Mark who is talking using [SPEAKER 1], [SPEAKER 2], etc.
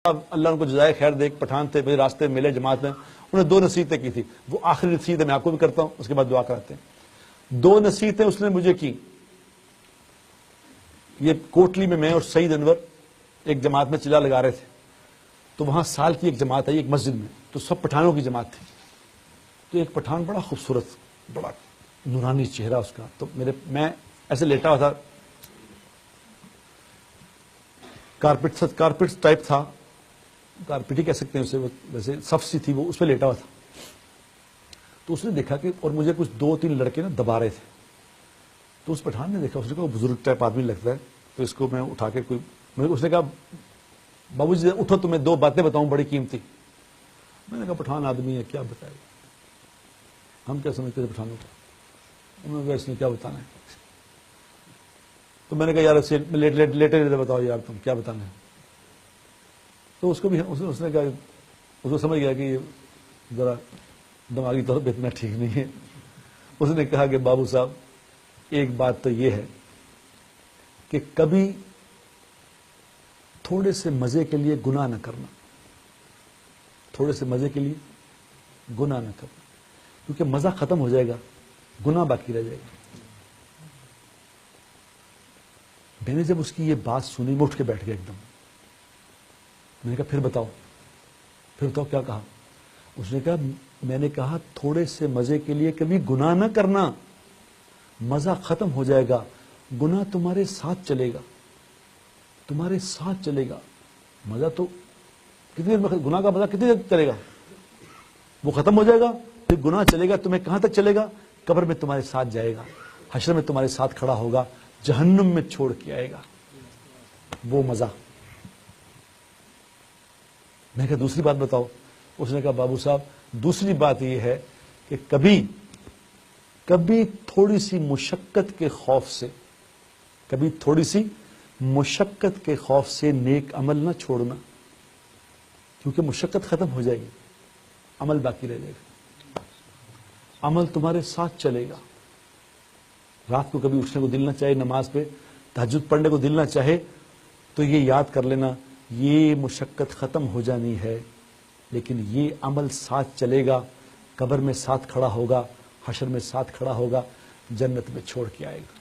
[SPEAKER 1] اللہ ان کو جزائے خیر دے، پٹھان تھے، میرے راستے میں ملے جماعت میں، انہوں نے 2 نصیحتیں کی تھی، وہ آخری نصیحت میں آپ کو بھی کرتا ہوں، اس کے بعد دعا کراتے ہیں۔ 2 نصیحتیں اس نے مجھے کی۔ یہ کوٹلی میں اور سعید انور ایک جماعت میں چلا لگا رہے تھے، تو وہاں سال کی ایک جماعت آئی ایک مسجد میں، تو سب پٹھانوں کی جماعت تھی۔ تو ایک پٹھان بڑا خوبصورت، بڑا نورانی چہرہ اس کا، تو میں ایسے لیٹا ہوا تھا، کارپیٹ ٹائپ تھا، کارپیٹ ہی کہہ سکتے ہیں اسے، ویسے صف سی تھی، وہ اس پہ لیٹا ہوا تھا۔ تو اس نے دیکھا کہ اور مجھے کچھ 2-3 لڑکے نا دبا رہے تھے، تو اس پٹھان نے دیکھا، اس نے کہا بزرگ ٹائپ آدمی لگتا ہے، تو اس کو میں اٹھا کے اس نے کہا بابو جی اٹھو، تمہیں 2 باتیں بتاؤں بڑی قیمتی۔ میں نے کہا پٹھان آدمی ہے، کیا بتائے گا، ہم کیا سمجھتے تھے پٹھانوں کو، انہوں نے کہا اس نے کیا بتانا ہے۔ تو میں نے کہا یار اسے لیٹے بتاؤ یار تم کیا بتانا ہے۔ تو اس کو بھی اس نے کہا، اس کو سمجھ گیا کہ یہ ذرا دماغی طور پہ اتنا ٹھیک نہیں ہے۔ اس نے کہا کہ بابو صاحب ایک بات تو یہ ہے کہ کبھی تھوڑے سے مزے کے لیے گناہ نہ کرنا، تھوڑے سے مزے کے لیے گناہ نہ کرنا، کیونکہ مزہ ختم ہو جائے گا، گناہ باقی رہ جائے گا۔ میں نے جب اس کی یہ بات سنی میں اٹھ کے بیٹھ گیا ایک دم۔ میں نے کہا پھر بتاؤ کیا کہا۔ اس نے کہا میں نے کہا تھوڑے سے مزے کے لیے کبھی گناہ نہ کرنا، مزہ ختم ہو جائے گا، گناہ تمہارے ساتھ چلے گا، تمہارے ساتھ چلے گا۔ مزہ تو کتنی دیر میں، گناہ کا مزہ کتنی دیر چلے گا، وہ ختم ہو جائے گا، پھر گناہ چلے گا، تمہیں کہاں تک چلے گا، قبر میں تمہارے ساتھ جائے گا، حشر میں تمہارے ساتھ کھڑا ہوگا، جہنم میں چھوڑ کے آئے گا وہ مزہ۔ میں نے کہا دوسری بات بتاؤ۔ اس نے کہا بابو صاحب دوسری بات یہ ہے کہ کبھی تھوڑی سی مشقت کے خوف سے، کبھی تھوڑی سی مشقت کے خوف سے نیک عمل نہ چھوڑنا، کیونکہ مشقت ختم ہو جائے گی، عمل باقی رہ جائے گا، عمل تمہارے ساتھ چلے گا۔ رات کو کبھی اٹھنے کو دل نہ چاہے، نماز پہ تہجد پڑھنے کو دل نہ چاہے، تو یہ یاد کر لینا یہ مشقت ختم ہو جانی ہے، لیکن یہ عمل ساتھ چلے گا، قبر میں ساتھ کھڑا ہوگا، حشر میں ساتھ کھڑا ہوگا، جنت میں چھوڑ کے آئے گا۔